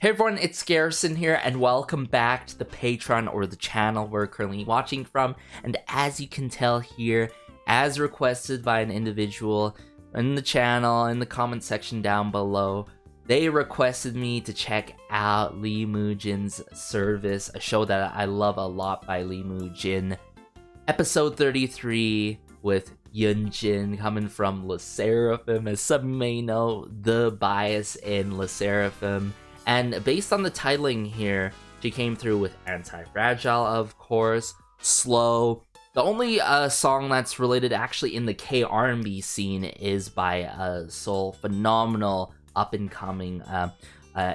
Hey everyone, it's Garrison here, and welcome back to the Patreon, or the channel we're currently watching from. And as you can tell here, as requested by an individual in the channel, in the comment section down below, they requested me to check out Lee Mujin's Service, a show that I love a lot by Lee Mujin. Episode 33 with Yunjin coming from Sserafim. As some may know, the bias in Sserafim. And based on the titling here, she came through with Anti-Fragile, of course, Slow. The only song that's related actually in the K-R&B scene is by a phenomenal up-and-coming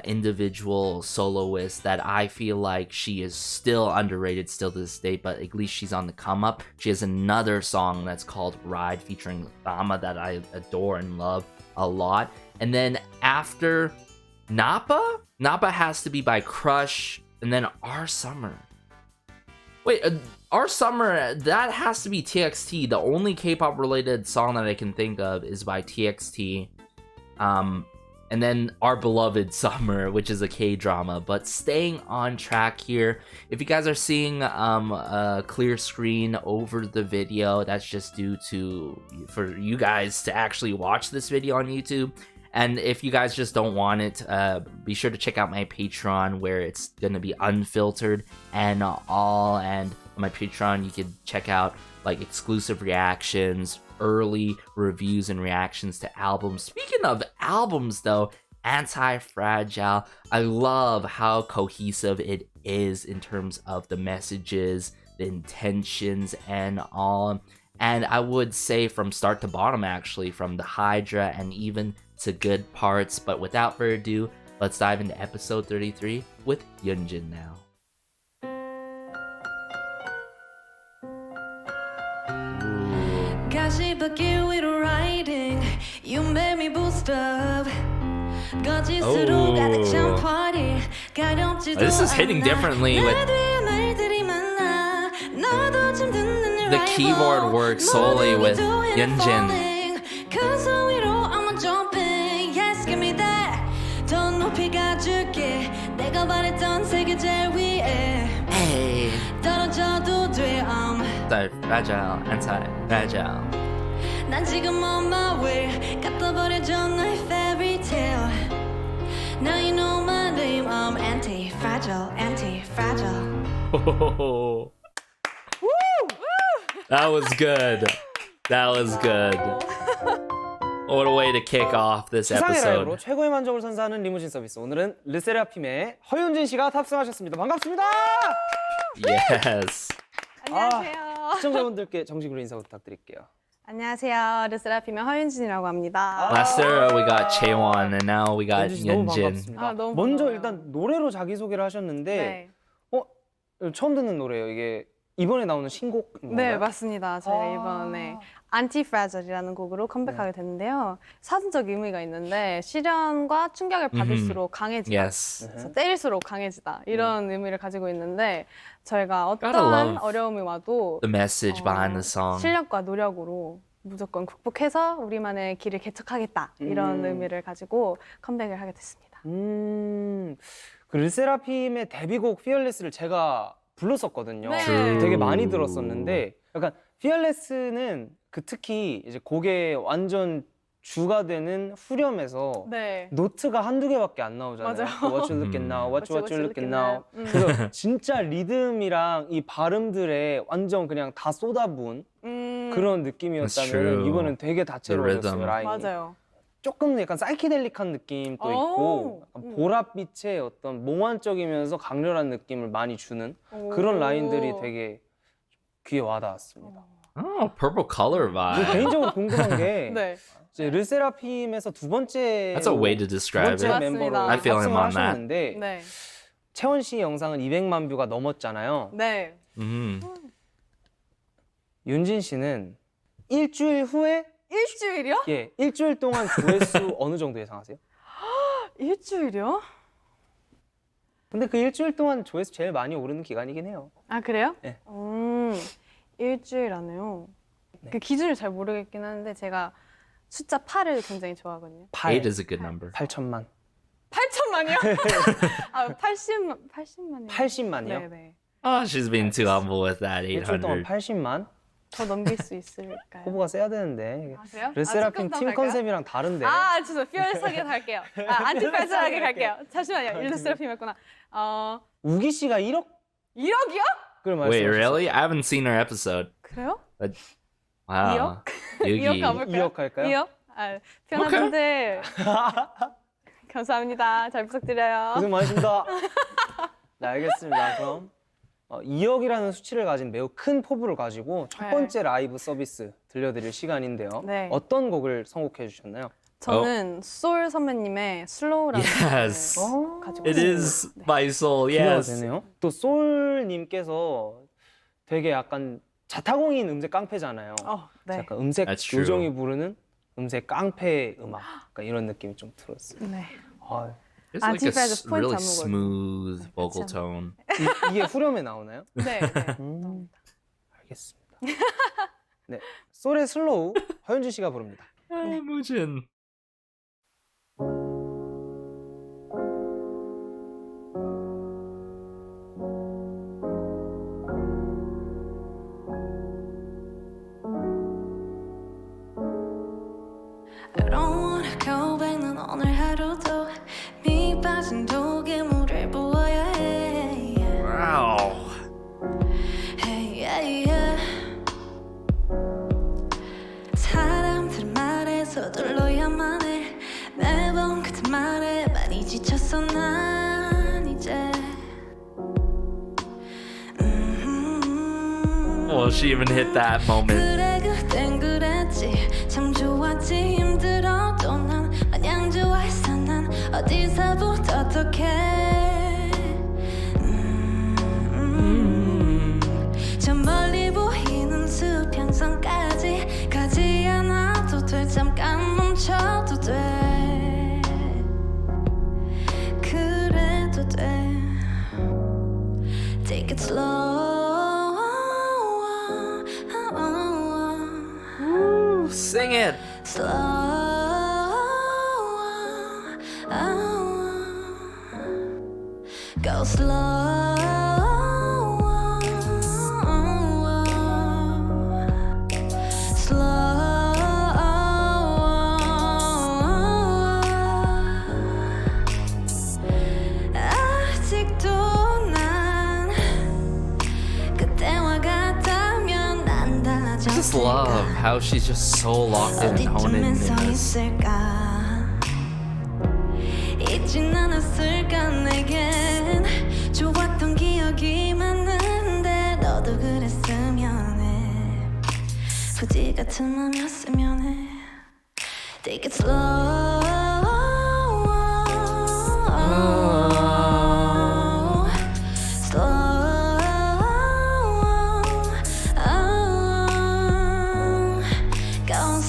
individual soloist that I feel like she is still underrated still to this day, but at least she's on the come-up. She has another song that's called Ride featuring Thama that I adore and love a lot. And then after Nappa has to be by Crush, and then Our Summer. Wait, Our Summer, that has to be TXT. The only K-pop related song that I can think of is by TXT. And then Our Beloved Summer, which is a K-drama. But staying on track here, if you guys are seeing a clear screen over the video, that's just due to for you guys to actually watch this video on YouTube. And if you guys just don't want it, be sure to check out my Patreon, where it's going to be unfiltered and all. And on my Patreon, you can check out like exclusive reactions, early reviews and reactions to albums. Speaking of albums though, Anti-Fragile, I love how cohesive it is in terms of the messages, the intentions and all. And I would say from start to bottom, actually, from the Hydra and even to good parts. But without further ado, let's dive into episode 33 with Yunjin now. This is hitting differently with the keyboard work solely with Yunjin. Hey. Anti-fragile, anti-fragile. 난 지금 on my way. 갖다 버려줘 너의 fairy tale. Now you know my name. I'm anti-fragile, anti-fragile. That was good. That was good. What a way to kick off this 시상의 episode. 라이브로 최고의 만족을 선사하는 리무진 서비스. 오늘은 르세라핌의 허윤진 씨가 탑승하셨습니다. 반갑습니다. Yes. 안녕하세요. 시청자분들께 정식으로 인사 부탁드릴게요. 안녕하세요. 르세라핌의 허윤진이라고 합니다. Last year we got Chaewon and now we got 윤진 씨 너무 Yunjin. 반갑습니다. 너무 먼저 반가워요. 일단 노래로 자기소개를 하셨는데 네. 처음 듣는 노래예요. 이게 이번에 나오는 신곡인 건가요? 네, 맞습니다. 저희가 이번에 Anti-Fragile이라는 곡으로 컴백하게 됐는데요. 사전적 의미가 있는데 시련과 충격을 받을수록 강해지다. Yes. 그래서 때릴수록 강해지다. 이런 의미를 가지고 있는데 저희가 Gotta 어떠한 love 어려움이 와도 The message behind the song. 실력과 노력으로 무조건 극복해서 우리만의 길을 개척하겠다. 이런 의미를 가지고 컴백을 하게 됐습니다. 그 르세라핌의 데뷔곡 Fearless를 제가 불렀었거든요. 네. 되게 많이 들었었는데 약간 Fearless는 그 특히 이제 곡의 완전 주가 되는 후렴에서 네. 노트가 한두 개밖에 안 나오잖아요. 맞아요. What you looking now, what you looking now. 그래서 진짜 리듬이랑 이 발음들에 완전 그냥 다 쏟아부은 그런 That's 느낌이었다면 true. 이거는 되게 다채로웠어요. rhythm. 라인이. 맞아요. 조금 약간 사이키델릭한 느낌도 있고 약간 보랏빛의 어떤 몽환적이면서 강렬한 느낌을 많이 주는 그런 라인들이 되게 귀에 와닿았습니다. Oh, purple color vibe. 개인적으로 궁금한 게 네. 이제 르세라핌에서 두 번째 That's a way to describe 두 번째 it. 멤버로 I feel him 탑승을 on that. 하셨는데 네. 채원 씨 영상은 200만 뷰가 넘었잖아요. 네. 윤진 씨는 일주일 후에 일주일이요? 예, 일주일 동안 조회수 어느 정도 예상하세요? 일주일이요? 근데 그 일주일 동안 조회수 제일 많이 오르는 기간이긴 해요. 아 그래요? 네. 일주일 안에요. 그 기준을 잘 모르겠긴 하는데 제가 숫자 8을 굉장히 좋아하거든요. 8 is a good number. 8천만. 8천만 80만이요? 아, 80만이요. 80만이요? 네. Oh, she's being too humble with that. 일주일 동안 800. 80만? 더 넘길 수 있을까요? 호불호가 세야 되는데. 아, 그래요? 르세라핌 조금 더 팀 갈까요? 컨셉이랑 다른데. 아, 죄송해요. 피어스하게 갈게요. 안티페어스하게 갈게요. 잠시만요. 르세라핌 했구나. 우기 씨가 1억? 1억이요? 그걸 Wait, 말씀하셨어요. really? I haven't seen her episode. 그래요? Wow. 2억 가볼까요? 2억 갈까요? 2억? 아, 편한분들 감사합니다. 잘 부탁드려요. 고생 많으십니다. 네, 알겠습니다. 그럼 2억이라는 수치를 가진 매우 큰 포부를 가지고 첫 번째 라이브 서비스 들려드릴 시간인데요. 네. 어떤 곡을 선곡해 주셨나요? 저는 솔 선배님의 슬로우라는 Yes. 곡을 가지고 It 있습니다. is my soul. 기대가 Yes. 되네요. 또 솔님께서 되게 약간 자타공인 음색 깡패잖아요. 네. 약간 음색 That's true. 요정이 부르는 음색 깡패 음악 약간 이런 느낌이 좀 들었어요. 네. 아, It's like a Anti-fragile point really 안무거든요. smooth vocal 그쵸. tone. 이게 후렴에 나오나요? 네. 알겠습니다. 네, 솔의 슬로우 허윤준 씨가 부릅니다. Lee Mujin. I don't wanna go back 난 오늘 하루도 미 빠진 독에 물을 부어야 해 Wow. Hey, yeah, yeah. 사람들 말에 서둘러야만 해 매번 그들 말에 많이 지쳤어 난 이제 Well, she even hit that moment. 그래 그땐 그랬지 참 좋았지 힘들어도 난 마냥 좋아했어 난 어디서부터 어떡해 저 멀리 보이는 수평선까지 가지 않아도 돼 잠깐 멈춰도 돼 그래도 돼 Take it slow Sing it. slow. Go slow. 아직도 난 그때와 같다면 난 달라졌을까 I just love how she's just so locked in and honed in 어디쯤엔 서 this. 있을까 잊진 않았을까 내겐 좋았던 기억이 많은데 너도 그랬으면 해 부지 같은 맘이었으면 해 Take it slow Go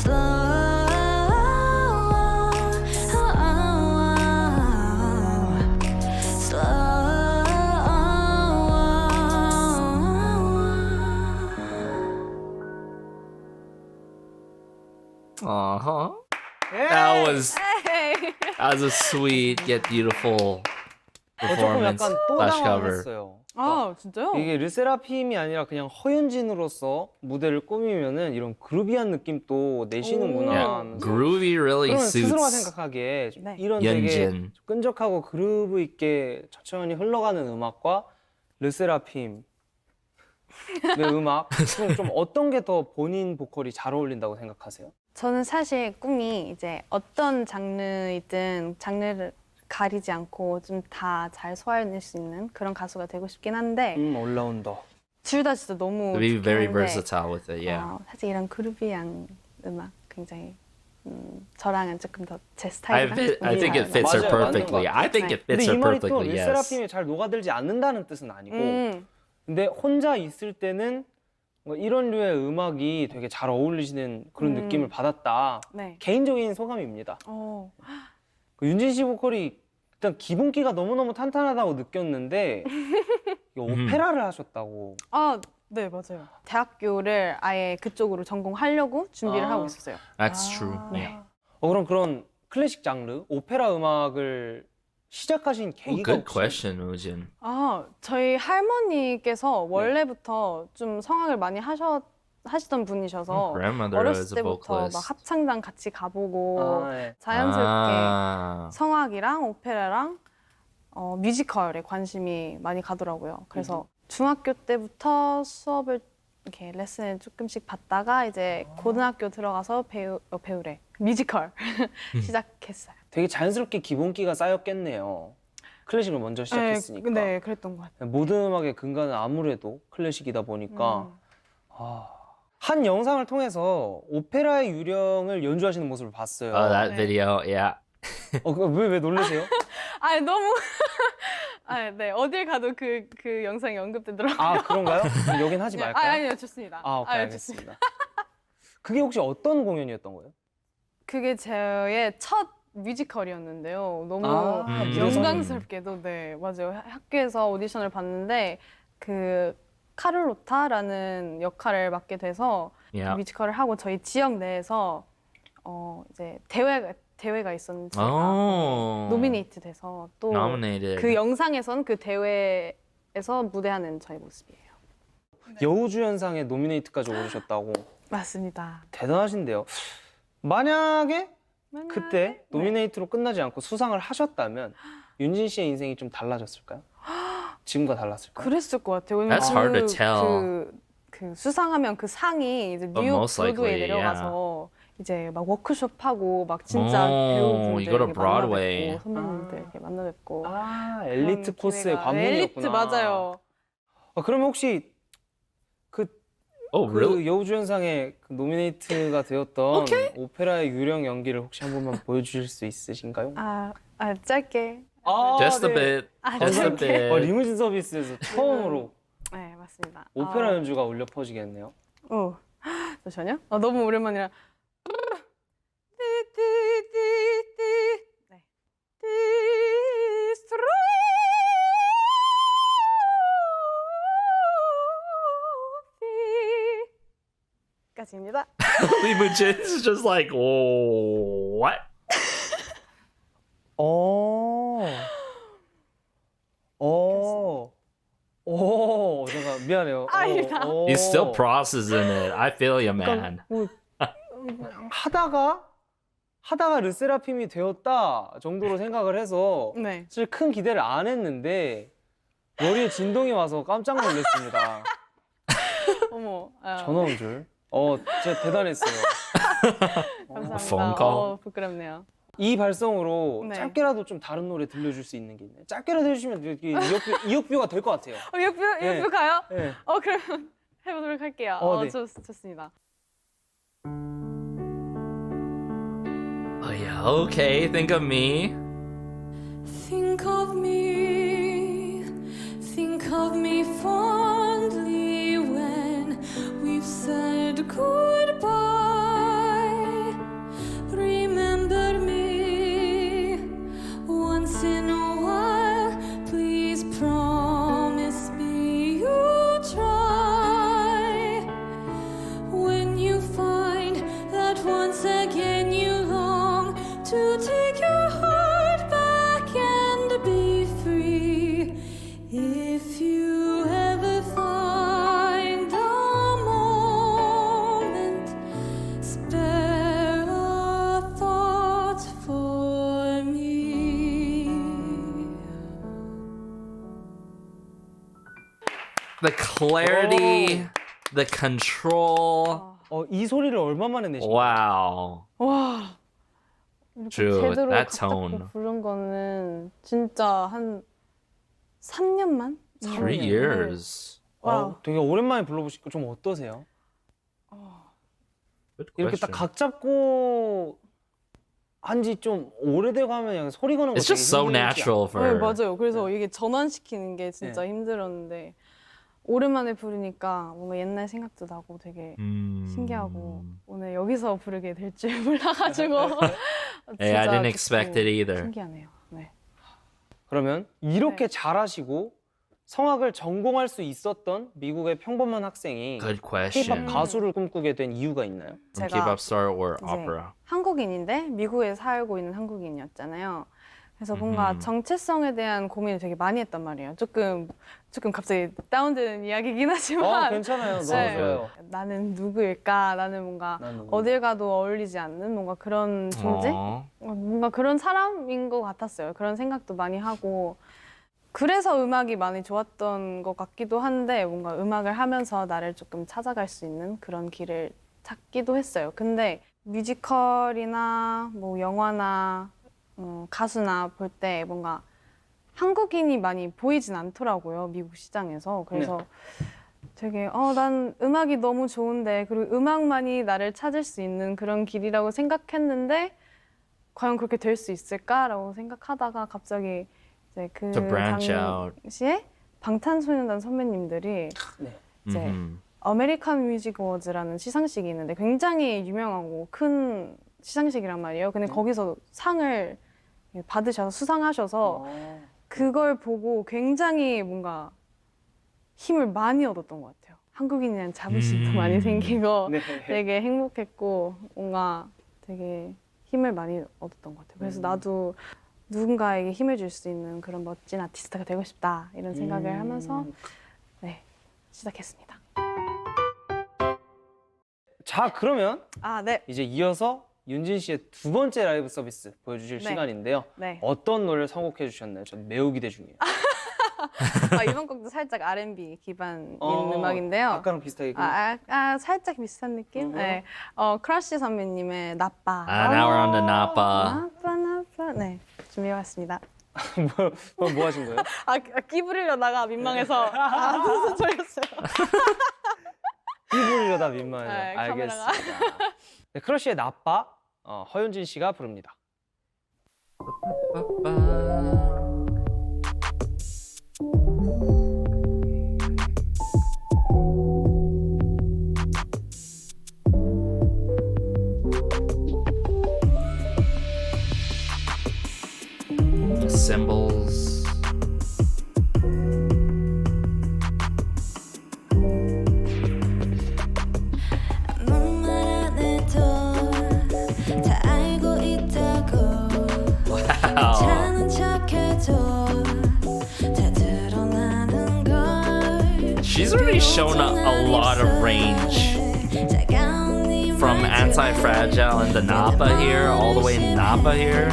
Uh-huh. That was a sweet yet beautiful 조금 performance 약간 또 slash cover. 당황했어요. 아, 진짜요? 이게 르세라핌이 아니라 그냥 허윤진으로서 무대를 꾸미면은 이런 그루비한 느낌도 내시는구나. Yeah, 하면서 groovy really 그러면 스스로가 suits 생각하기에 네. 이런 되게 Yunjin. 끈적하고 그루브 있게 천천히 흘러가는 음악과 르세라핌의 음악 그럼 좀 어떤 게 더 본인 보컬이 잘 어울린다고 생각하세요? 저는 사실 꿈이 이제 어떤 장르이든 장르를 가리지 않고 좀 다 잘 소화해낼 수 있는 그런 가수가 되고 싶긴 한데 올라운더. 둘 다 진짜 너무 To be 좋긴 very 한데, versatile with it, yeah. 사실 이런 그루비한 음악 굉장히 저랑은 조금 더 제 I 스타일이랑 think it fits her 맞아요, 맞는 perfectly. 것 I think 네. it fits 근데 her 이 말이 또 perfectly. Yes. 르세라핌이 잘 녹아들지 않는다는 뜻은 아니고 근데 혼자 있을 때는 뭔가 이런 류의 음악이 되게 잘 어울리시는 그런 느낌을 받았다. 네. 개인적인 소감입니다. 그 윤진 씨 보컬이 일단 기본기가 너무너무 탄탄하다고 느꼈는데 이게 오페라를 하셨다고. 아, 네, 맞아요. 대학교를 아예 그쪽으로 전공하려고 준비를 하고 있었어요. That's true. 네. Yeah. 그럼 그런 클래식 장르, 오페라 음악을 시작하신 계기가 Good 혹시 question, Mujin. 저희 할머니께서 원래부터 좀 성악을 많이 하시던 분이셔서 Grandmother was 어렸을 a 때부터 막 vocalist. 합창단 같이 가보고 네. 자연스럽게 성악이랑 오페라랑 뮤지컬에 관심이 많이 가더라고요. 그래서 중학교 때부터 수업을 이렇게 레슨을 조금씩 받다가 이제 고등학교 들어가서 배우래 뮤지컬 시작했어요. 되게 자연스럽게 기본기가 쌓였겠네요. 클래식을 먼저 시작했으니까. 네, 그랬던 것 같아요. 모든 음악의 근간은 아무래도 클래식이다 보니까 한 영상을 통해서 오페라의 유령을 연주하시는 모습을 봤어요. Oh, that 네. video, yeah. 왜 놀라세요? 너무 네, 어딜 가도 그 영상이 언급되더라고요. 아, 그런가요? 그럼 여긴 하지 말까요? 아니요, 좋습니다. 오케이, 알겠습니다. 그게 혹시 어떤 공연이었던 거예요? 그게 저의 첫 뮤지컬이었는데요. 너무 영광스럽게도 네, 맞아요. 학교에서 오디션을 봤는데 그 카를로타라는 역할을 맡게 돼서 Yeah. 뮤지컬을 하고 저희 지역 내에서 이제 대회가 있었는데 제가 Oh. 노미네이트 돼서 또 Nominated. 그 영상에선 그 대회에서 무대하는 저희 모습이에요. 여우주연상에 노미네이트까지 오르셨다고. 맞습니다. 대단하신데요. 만약에 그때 네. 노미네이트로 끝나지 않고 수상을 하셨다면 윤진 씨의 인생이 좀 달라졌을까요? 지금과 달랐을까요? 그랬을 것 같아요. 왜냐면 That's hard to tell. 그 수상하면 그 상이 이제 뉴욕 most likely, 브로드웨이 내려가서 이제 막 워크숍하고 막 진짜 배우분들 you go to 이렇게 Broadway. 만나 뵙고 선배님들 이렇게 만나 뵙고 엘리트 그런 코스의 기회가- 관문이었구나. 엘리트 맞아요. 그러면 혹시 Oh, really? 그 여우주연상에 그 노미네이트가 되었던 오페라의 유령 연기를 혹시 한 번만 보여주실 수 있으신가요? 짧게. Just a 네. bit. Just a 짧게. bit. 리무진 서비스에서 처음으로 네, 맞습니다. 오페라 연주가 울려 퍼지겠네요. 잠시만요. 너무 오랜만이라. 네. 까지입니다. Lee Mujin is just like, oh, what? 잠깐 미안해요. 아니다. He's still processing it. I feel you, man. 하다가 르세라핌이 되었다 정도로 생각을 해서 네. 사실 큰 기대를 안 했는데 머리에 진동이 와서 깜짝 놀랐습니다. 어머. 전화 온 줄. 진짜 대단했어요. 감사합니다. phone call. 부끄럽네요. 이 발성으로 네. 짧게라도 좀 다른 노래 들려줄 수 있는 게 있나요? 짧게라도 해주시면 이역뷰가 될 것 같아요. 역뷰 네. 가요? 네. 그러면 해보도록 할게요. 네. 좋습니다. Oh, yeah. Okay, think of me. Think of me fondly when we've said goodbye. Remember me once in a while. Please promise me you'll try. When you find that once again you long to take your heart back and be free. If you ever find a moment, spare a thought for me. The clarity, the control. 이 소리를 얼마 만에 내신 거예요? Wow. 와. 이렇게 True, 제대로 that 각 tone. 잡고 부른 거는 진짜 한 3년만? 3 years. 와우. 되게 오랜만에 불러보시고 좀 어떠세요? Good 이렇게 question. 딱 각 잡고 한지 좀 오래되고 하면 그냥 소리 거는 거 It's just so natural for 네, her. 맞아요. 그래서 이게 전환시키는 게 진짜 네. 힘들었는데 오랜만에 부르니까 뭔가 옛날 생각도 나고 되게 신기하고 오늘 여기서 부르게 될 줄 몰라가지고 Hey, I 진짜 didn't expect 좋고 it either. 신기하네요. 네. 그러면 이렇게 잘하시고 성악을 전공할 수 있었던 미국의 평범한 학생이 Good K-pop question. 가수를 꿈꾸게 된 이유가 있나요? From 제가 K-pop star or 이제 opera? 한국인인데 미국에 살고 있는 한국인이었잖아요. 그래서 뭔가 정체성에 대한 고민을 되게 많이 했단 말이에요. 조금 갑자기 다운되는 이야기긴 하지만 괜찮아요. 너무 네. 좋아요. 나는 누구일까? 나는 뭔가 나는 어딜 가도 어울리지 않는 뭔가 그런 존재? 뭔가 그런 사람인 것 같았어요. 그런 생각도 많이 하고 그래서 음악이 많이 좋았던 것 같기도 한데 뭔가 음악을 하면서 나를 조금 찾아갈 수 있는 그런 길을 찾기도 했어요. 근데 뮤지컬이나 뭐 영화나 가수나 볼 때 뭔가 한국인이 많이 보이진 않더라고요. 미국 시장에서. 그래서 되게 난 음악이 너무 좋은데 그리고 음악만이 나를 찾을 수 있는 그런 길이라고 생각했는데 과연 그렇게 될 수 있을까라고 생각하다가 갑자기 이제 그 To branch out. 당시에 방탄소년단 선배님들이 이제 아메리칸 뮤직 어워즈라는 시상식이 있는데 굉장히 유명하고 큰 시상식이란 말이에요. 근데 거기서 상을 받으셔서 수상하셔서 그걸 보고 굉장히 뭔가 힘을 많이 얻었던 것 같아요. 한국인이라는 자부심도 많이 생기고 되게 행복했고 뭔가 되게 힘을 많이 얻었던 것 같아요. 그래서 나도 누군가에게 힘을 줄 수 있는 그런 멋진 아티스트가 되고 싶다 이런 생각을 하면서 시작했습니다. 자, 그러면 네. 이제 이어서 윤진 씨의 두 번째 라이브 서비스 보여주실 시간인데요. 네. 어떤 노래를 선곡해 주셨나요? 전 매우 기대 중이에요. 이번 곡도 살짝 R&B 기반인 음악인데요. 아까랑 비슷하게. 살짝 비슷한 느낌? 네. 크러쉬 선배님의 나빠. Now we're on the Napa. 나빠. 네. 준비해왔습니다. 뭐 하신 거예요? 끼 부리려다가 민망해서 무슨 소리였어요. 끼 부리려다 민망해서. 네, 알겠습니다. 네, 크러쉬의 나빠 허윤진 씨가 부릅니다. Symbols. She's already shown a lot of range. From Anti-Fragile and the Napa here, all the way in Napa here.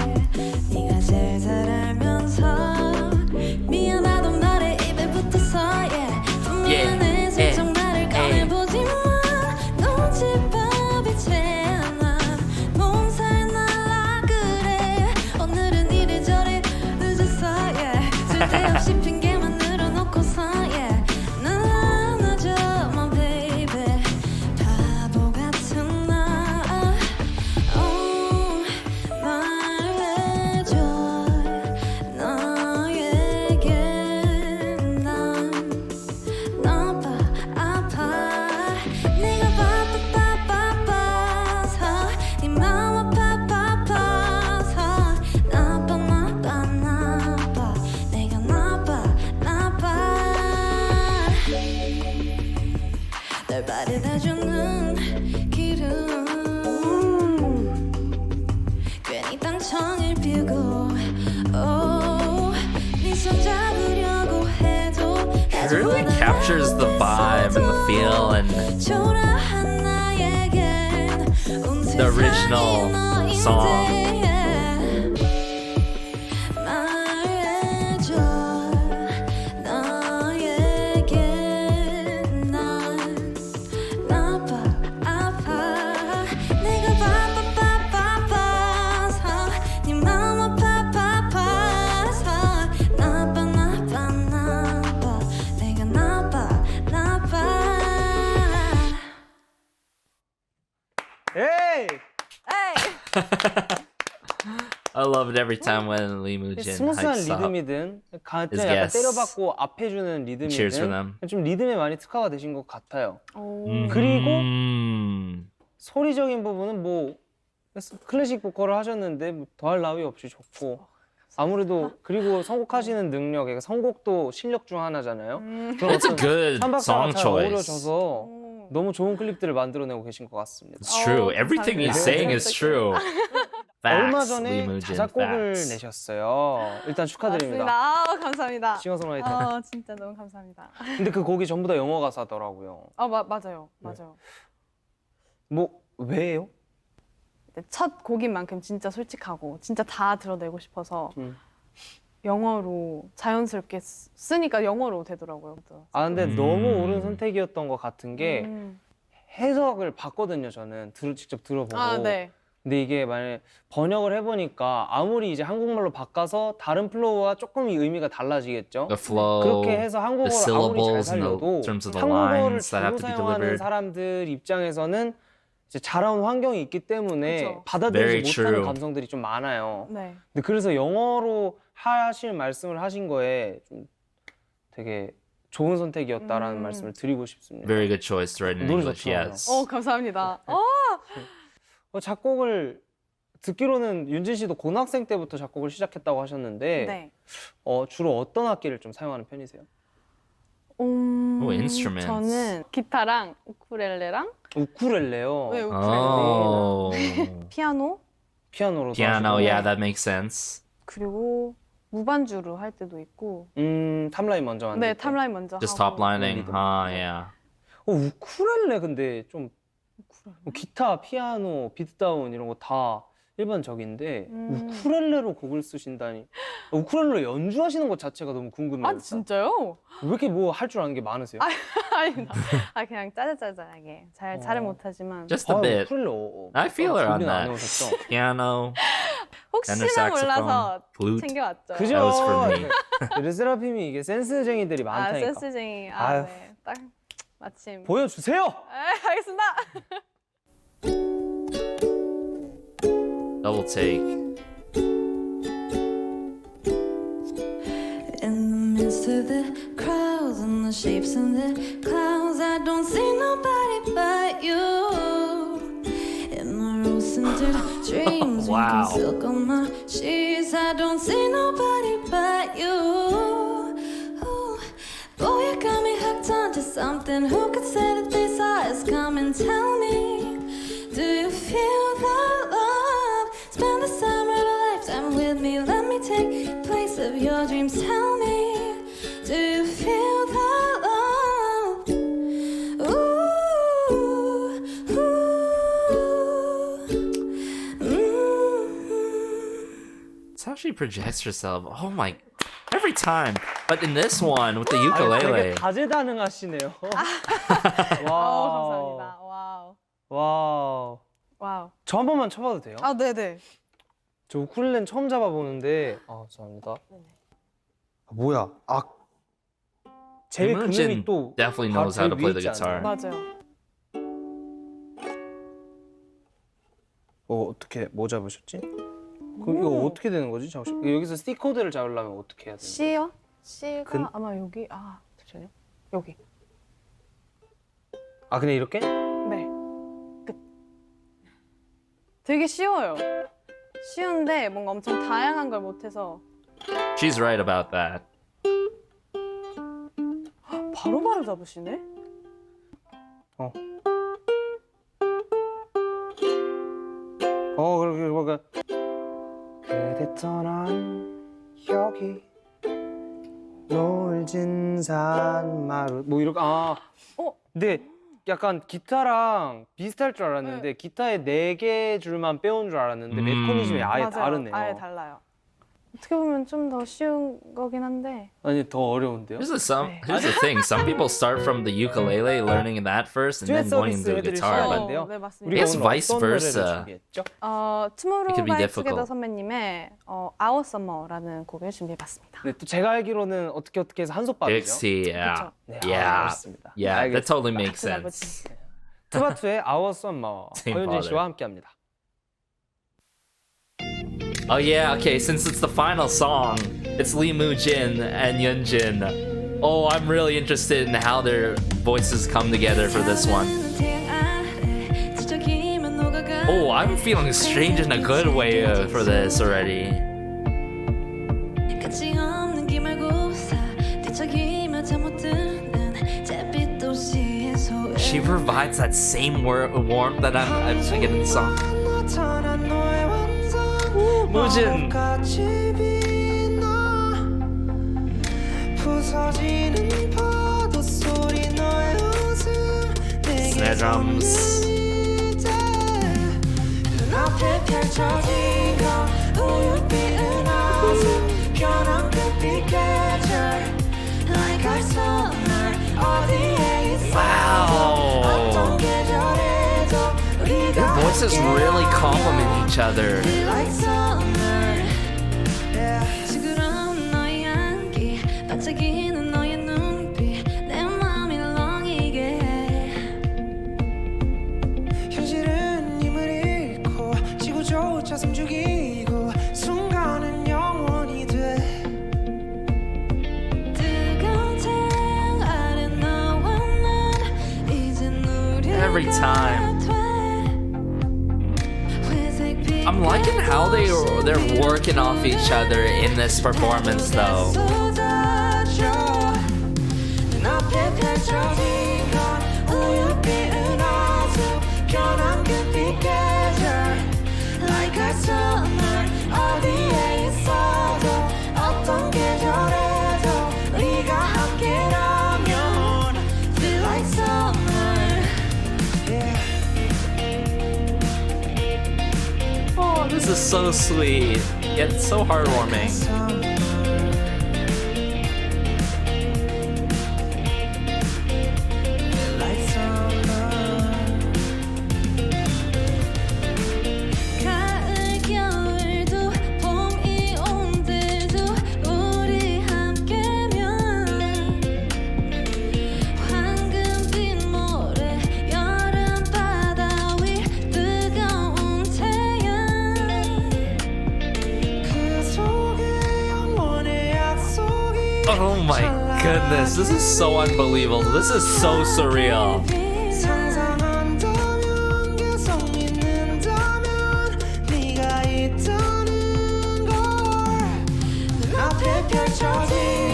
It really captures the vibe and the feel and the original song. I love it every time when Lee Mujin 스무스한 hypes up. 리듬이든 약간 Yes. 때려박고 앞해주는 Cheers for 리듬이든 them. 좀 리듬에 많이 특화가 되신 것 같아요. 그리고 소리적인 부분은 뭐 클래식 보컬을 하셨는데 뭐 더할 나위 없이 좋고 아무래도 그리고 선곡하시는 능력, 그러니까 선곡도 실력 중 하나잖아요. It's a good 삼박자가 song 잘 choice. 어우러져서 너무 좋은 클립들을 만들어내고 계신 것 같습니다. It's true. Everything he's saying is true. 얼마 Facts, 전에 Lee Mujin, 자작곡을 facts. 내셨어요. 일단 축하드립니다. 맞습니다. 아, 감사합니다. 싱어송라이터. 진짜 너무 감사합니다. 근데 그 곡이 전부 다 영어 가사더라고요. 맞아요. 네. 맞아요. 뭐 왜요? 첫 곡인 만큼 진짜 솔직하고 진짜 다 드러내고 싶어서 영어로 자연스럽게 쓰니까 영어로 되더라고요. 아 근데 너무 옳은 선택이었던 것 같은 게 해석을 봤거든요. 저는 직접 들어보고. 아, 네. 근데 이게 만약에 번역을 해보니까 아무리 이제 한국말로 바꿔서 다른 플로우와 조금 의미가 달라지겠죠. The flow, 그렇게 해서 the 한국어를 아무리 잘 syllables, and 살려도 the terms of the 한국어를 lines that have 주로 to be 사용하는 delivered. 사람들 입장에서는 이제 자라온 환경이 있기 때문에 그쵸. Very 받아들이지 못하는 true. 감성들이 좀 많아요. 네. 근데 그래서 영어로 하실 말씀을 하신 거에 좀 되게 좋은 선택이었다라는 말씀을 드리고 싶습니다. Very good choice to write in 노래 English. 좋더라고요. Yes. 감사합니다. 작곡을 듣기로는 윤진 씨도 고등학생 때부터 작곡을 시작했다고 하셨는데 네. 주로 어떤 악기를 좀 사용하는 편이세요? instruments. 저는 기타랑 우쿨렐레랑 우쿨렐레요. 네, Oh. 피아노 피아노로도 Piano, 하시고. yeah, that makes sense. 그리고 무반주로 할 때도 있고. 탑라인 먼저 만들 네, 때. 탑라인 먼저 Just 하고. top lining. 리듬. Yeah. 우쿨렐레 근데 좀 기타, 피아노, 비트다운 이런 거 다 일반적인데 우쿨렐레로 곡을 쓰신다니. 우쿨렐레로 연주하시는 것 자체가 너무 궁금해요. 아, 일단. 진짜요? 왜 이렇게 뭐 할 줄 아는 게 많으세요? 아니, 그냥 짜잘짜잘하게. 잘은 못하지만. Just a bit. 우쿨렐레. I feel her on 준비는 안 that. 해오셨죠? Piano. tenor 혹시나 saxophone, 몰라서 flute. 챙겨왔죠. 그죠? That was for me. 르세라핌이 이게 센스쟁이들이 많다니까. 센스쟁이. 아유. 네. 딱 마침. 보여주세요. 알겠습니다. Double take. In the midst of the crowds and the shapes and the clouds, I don't see nobody but you. In the rose-tinted dreams, Wow. wrinkled silk on my sheets, I don't see nobody but you. Ooh, boy, you got me hooked onto something. Who could say that they saw us coming? Tell me, do you feel the love? Spend the summer of a lifetime with me. Let me take place of your dreams. Tell me, do you feel the love? Ooh, It's how she projects herself. Oh my. Every time. But in this one, with the 되게 ukulele. 다재다능하시네요. 감사합니다. 와우. 와우. 와우. 저 한 번만 쳐봐도 돼요? 네네. 저 우쿨렐레는 처음 잡아보는데 죄송합니다. 뭐야? 제일 Yunjin 근음이 또 definitely knows how to play the 제일 위에 있지 guitar. 않나요? 맞아요. 어떻게 뭐 잡으셨지? 그럼 이거 어떻게 되는 거지? 잠시만. 여기서 C 코드를 잡으려면 어떻게 해야 되는 거예요? C요? C가 아마 여기 잠시만요. 여기. 그냥 이렇게? 네. 끝. 되게 쉬워요. 쉬운데 뭔가 엄청 다양한 걸 못해서 She's right about that. 바로바로 잡으시네? 그러니까 그대 떠난 여기 노을진 산마루 뭐 이렇게 근데 약간 기타랑 비슷할 줄 알았는데 기타에 4개 줄만 빼온 줄 알았는데 메커니즘이 아예 맞아요. 다르네요. 아예 달라요. 어떻게 보면 좀 더 쉬운 거긴 한데 아니 더 어려운데요? Here's the thing. Some people start from the ukulele, learning that first, and then going into the guitar. But 해드릴 네, 맞습니다. 우리가 It's 오늘 vice 어떤 노래를 versa. 준비했죠? It could be difficult. 투모로우바이투게더 선배님의 Our Summer라는 곡을 준비해봤습니다. 네, 또 제가 알기로는 어떻게 해서 한솥밥이죠? Dixie, yeah. 그쵸. 네, Yeah. 알겠습니다. Yeah, that 알겠습니다. totally makes 그 sense. 투바투의 Our Summer Same 허윤진 father. 씨와 함께합니다. Oh yeah, okay, since it's the final song, it's Lee Mujin and Yunjin. Oh, I'm really interested in how their voices come together for this one. Oh, I'm feeling strange in a good way for this already. She provides that same warmth that I'm getting in the song. Mujin. Snare drums. Wow. Their voices really complement each other. Every time. I'm liking how they're working off each other in this performance though. This is so sweet, yet so heartwarming. Oh my goodness, this is so unbelievable. This is so surreal.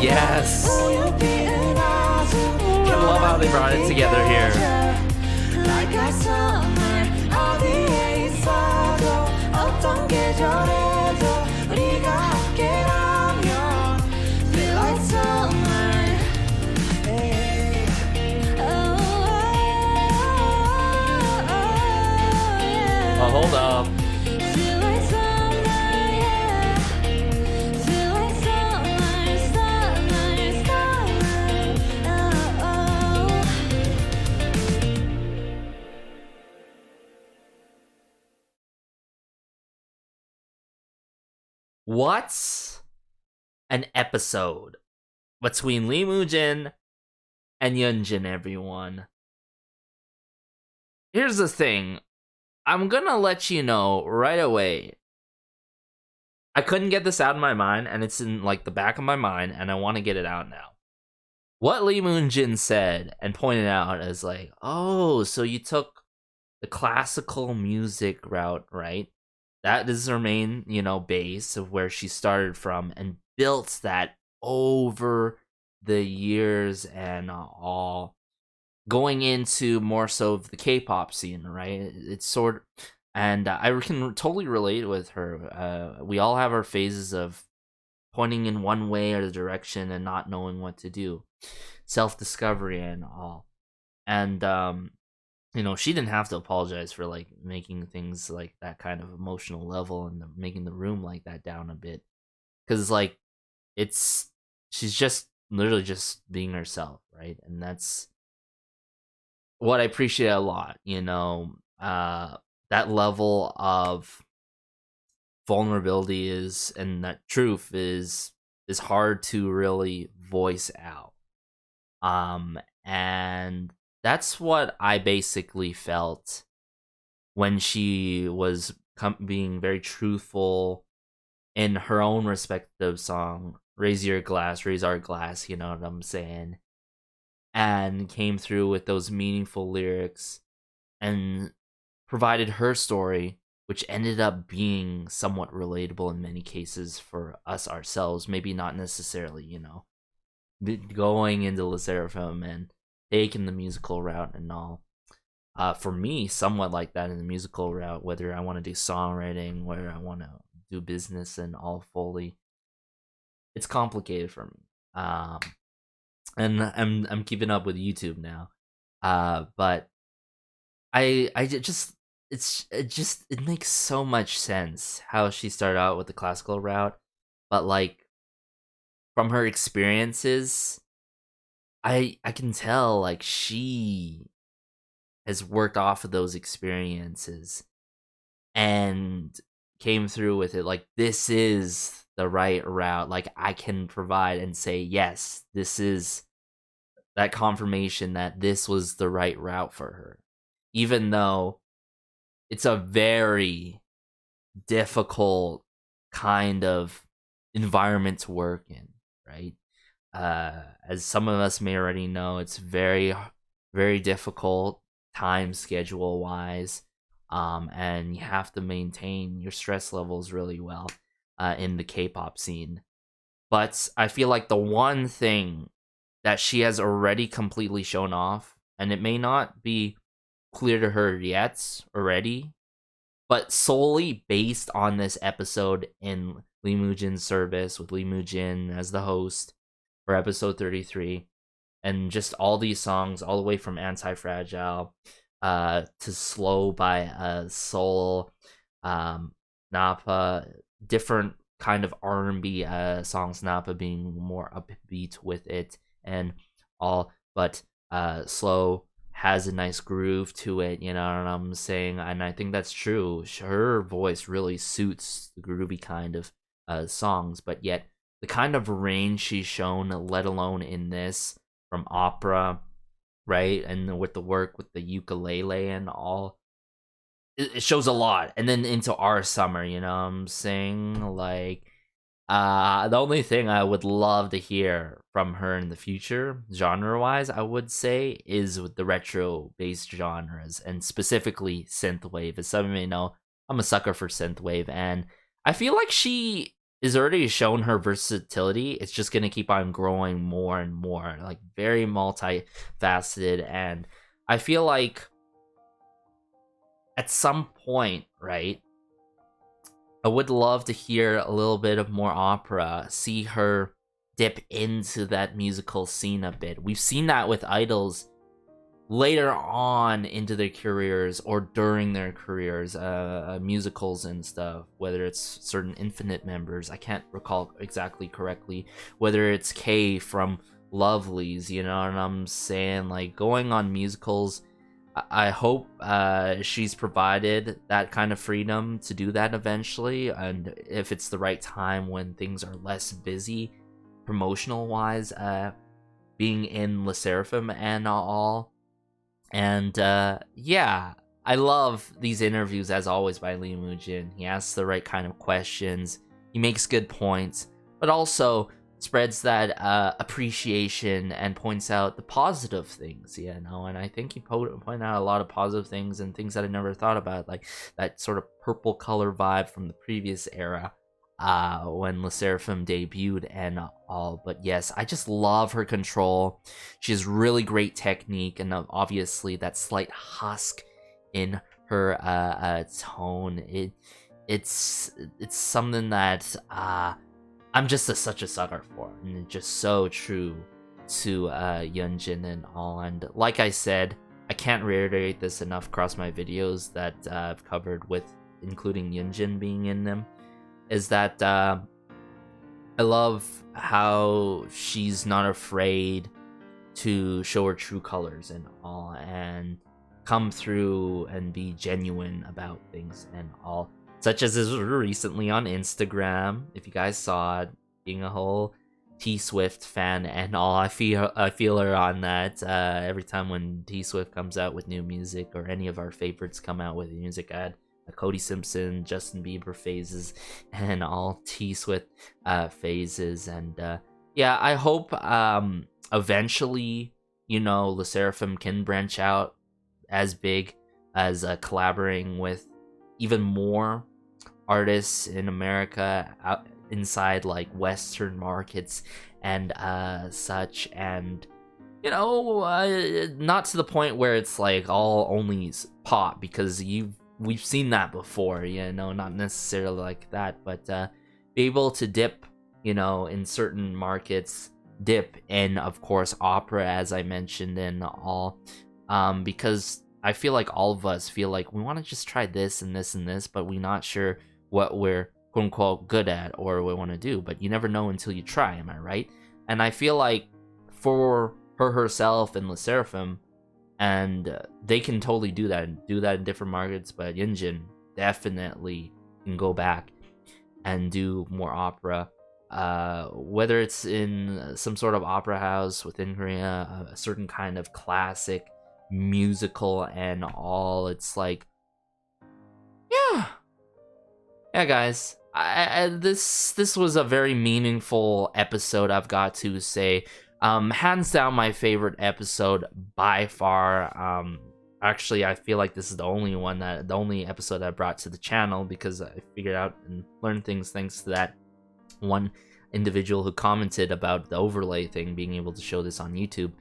Yes. I love how they brought it together here. Oh, hold up. What's an episode between Lee Mujin and Yunjin, everyone? Here's the thing. I'm gonna let you know right away. I couldn't get this out of my mind, and it's in like the back of my mind, and I want to get it out now. What Lee Mujin said and pointed out is like, oh, so you took the classical music route, right? That is her main, base of where she started from, and built that over the years and all, going into more so of the K-pop scene, right? It's sort of, and I can totally relate with her. We all have our phases of pointing in one way or the direction and not knowing what to do, self-discovery and all. And she didn't have to apologize for like making things like that kind of emotional level and making the room like that down a bit, because like she's just literally just being herself, right? And that's what I appreciate a lot. That level of vulnerability and that truth is hard to really voice out, and that's what I basically felt when she was being very truthful in her own respective song, Raise Your Glass, Raise Our Glass, you know what I'm saying? And came through with those meaningful lyrics and provided her story, which ended up being somewhat relatable in many cases for us ourselves. Maybe not necessarily, going into Sserafim and taking the musical route and all. For me, somewhat like that in the musical route, whether I want to do songwriting, whether I want to do business and all fully. It's complicated for me. And I'm keeping up with YouTube now. But it makes so much sense how she started out with the classical route, but like from her experiences, I can tell like she has worked off of those experiences and came through with it. Like, this is the right route. Like, I can provide and say, yes, this is that confirmation that this was the right route for her. Even though it's a very difficult kind of environment to work in, right? As some of us may already know, it's very, very difficult time schedule wise, and you have to maintain your stress levels really well in the K-pop scene. But I feel like the one thing that she has already completely shown off, and it may not be clear to her yet already, but solely based on this episode in Lee Mujin Service with Lee Mujin as the host for episode 33, and just all these songs all the way from Anti-Fragile to Slow by Soul, Nappa, different kind of R&B songs, Nappa being more upbeat with it and all, but Slow has a nice groove to it, you know what I'm saying? And I think that's true. Her voice really suits the groovy kind of songs, but yet the kind of range she's shown, let alone in this, from opera, right? And with the work with the ukulele and all, it shows a lot. And then into Our Summer, you know what I'm saying? Like, the only thing I would love to hear from her in the future, genre-wise, I would say, is with the retro-based genres, and specifically synthwave. As some of you may know, I'm a sucker for synthwave, and I feel like she is already shown her versatility. It's just gonna keep on growing more and more, like very multifaceted, and I feel like at some point, right, I would love to hear a little bit of more opera, see her dip into that musical scene a bit. We've seen that with idols later on into their careers or during their careers, musicals and stuff, whether it's certain Infinite members, I can't recall exactly correctly, whether it's Kay from Lovelies, you know what I'm saying? Like, going on musicals, I hope she's provided that kind of freedom to do that eventually, and if it's the right time when things are less busy promotional wise, being in Sserafim and all. And yeah, I love these interviews as always by Lee Mujin. He asks the right kind of questions, he makes good points, but also spreads that appreciation and points out the positive things, you know. And I think he pointed out a lot of positive things and things that I never thought about, like that sort of purple color vibe from the previous era when Sserafim debuted and all. But yes, I just love her control. She has really great technique, and obviously that slight husk in her tone. It's something that I'm just such a sucker for, and it's just so true to Yunjin and all. And like I said, I can't reiterate this enough across my videos that I've covered with, including Yunjin being in them, is that I love how she's not afraid to show her true colors and all, and come through and be genuine about things and all. Such as is recently on Instagram, if you guys saw it, being a whole T-Swift fan and all. I feel her on that every time when T-Swift comes out with new music, or any of our favorites come out with music. Ad Cody Simpson, Justin Bieber phases, and all T-Swift phases. And yeah, I hope eventually, you know, Sserafim can branch out as big as collaborating with even more artists in America, out inside like Western markets and such. And you know, not to the point where it's like all only pop, because we've seen that before, you know, not necessarily like that, but be able to dip, you know, in certain markets, dip in, of course, opera, as I mentioned, and all, because I feel like all of us feel like we want to just try this and this and this, but we're not sure what we're quote unquote good at or we want to do. But you never know until you try, am I right? And I feel like for her herself and Sserafim, and they can totally do that in different markets, but Yunjin definitely can go back and do more opera, whether it's in some sort of opera house within Korea, a certain kind of classic musical and all. It's like, yeah guys, this was a very meaningful episode, I've got to say. Hands down my favorite episode by far. Actually, I feel like this is the only episode I brought to the channel, because I figured out and learned things thanks to that one individual who commented about the overlay thing, being able to show this on YouTube.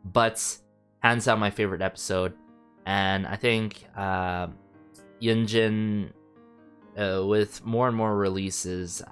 But hands down my favorite episode, and I think Yunjin, with more and more releases,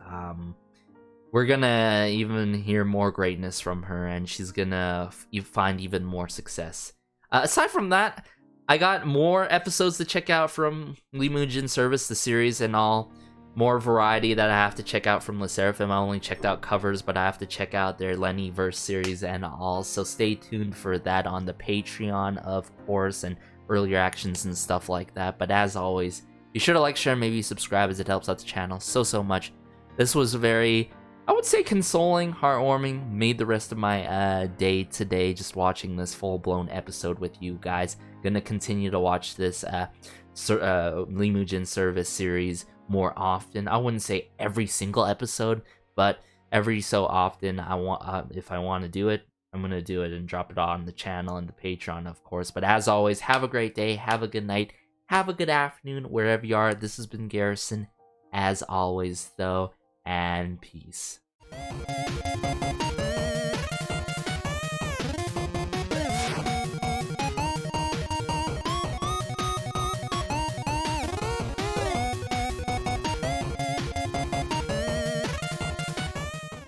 we're gonna even hear more greatness from her, and she's gonna find even more success. Aside from that, I got more episodes to check out from Lee Mujin Service, the series, and all. More variety that I have to check out from Sserafim. I only checked out covers, but I have to check out their Lenny-verse series and all. So stay tuned for that on the Patreon, of course, and earlier actions and stuff like that. But as always, be sure to like, share, and maybe subscribe, as it helps out the channel so much. This was very, I would say, consoling, heartwarming, made the rest of my day today just watching this full-blown episode with you guys. Gonna continue to watch this Lee Mujin Service series more often. I wouldn't say every single episode, but every so often. I want, if I want to do it, I'm gonna do it and drop it on the channel and the Patreon, of course. But as always, have a great day, have a good night, have a good afternoon, wherever you are. This has been Garrison, as always, though, and peace.